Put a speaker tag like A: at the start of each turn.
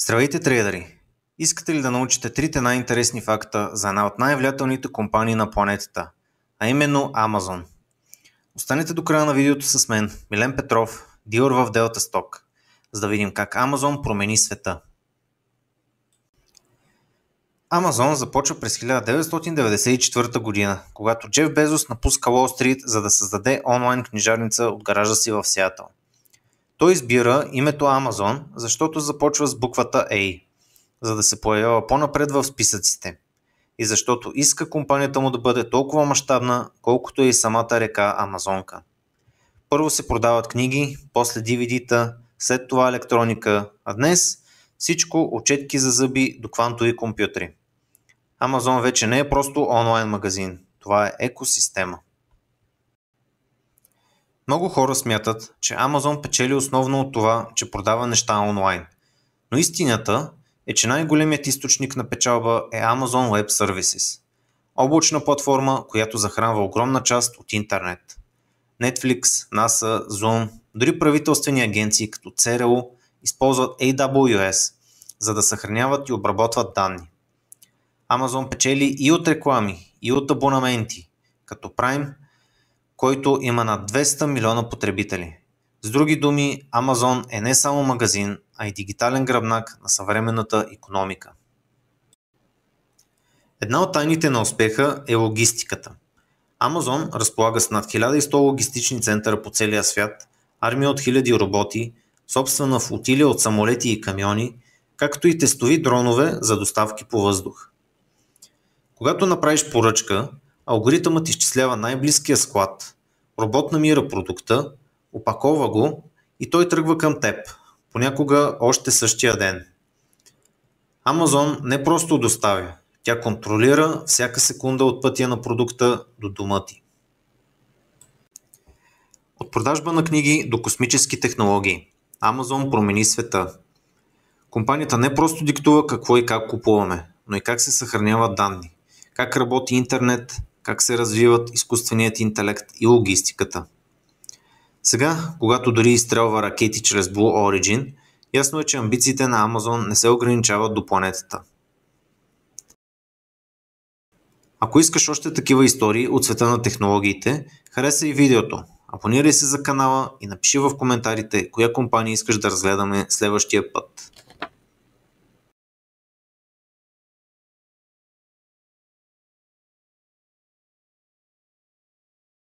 A: Здравейте, трейдери! Искате ли да научите трите най-интересни факта за една от най-влиятелните компании на планетата, а именно Amazon? Останете до края на видеото с мен, Милен Петров, дилър в Delta Stock, за да видим как Amazon промени света. Amazon започва през 1994 година, когато Джеф Безос напуска Уол Стрит, за да създаде онлайн книжарница от гаража си в Сиатъл. Той избира името Amazon, защото започва с буквата A, за да се появява по-напред в списъците, и защото иска компанията му да бъде толкова мащабна, колкото е и самата река Амазонка. Първо се продават книги, после DVD-та, след това електроника, а днес всичко от четки за зъби до квантови компютри. Amazon вече не е просто онлайн магазин, това е екосистема. Много хора смятат, че Amazon печели основно от това, че продава неща онлайн. Но истината е, че най-големият източник на печалба е Amazon Web Services. Облачна платформа, която захранва огромна част от интернет. Netflix, NASA, Zoom, дори правителствени агенции като ЦРУ използват AWS, за да съхраняват и обработват данни. Amazon печели и от реклами, и от абонаменти, като Prime, който има над 200 милиона потребители. С други думи, Amazon е не само магазин, а и дигитален гръбнак на съвременната икономика. Една от тайните на успеха е логистиката. Amazon разполага с над 1100 логистични центъра по целия свят, армия от хиляди роботи, собствена флотилия от самолети и камиони, както и тестови дронове за доставки по въздух. Когато направиш поръчка, алгоритъмът изчислява най-близкия склад, робот намира продукта, опакова го и той тръгва към теб, понякога още същия ден. Amazon не просто доставя, тя контролира всяка секунда от пътя на продукта до дома ти. От продажба на книги до космически технологии, Amazon промени света. Компанията не просто диктува какво и как купуваме, но и как се съхраняват данни, как работи интернет, как се развиват изкуственият интелект и логистиката. Сега, когато дори изстрелва ракети чрез Blue Origin, ясно е, че амбициите на Amazon не се ограничават до планетата. Ако искаш още такива истории от света на технологиите, харесай видеото, абонирай се за канала и напиши в коментарите коя компания искаш да разгледаме следващия път.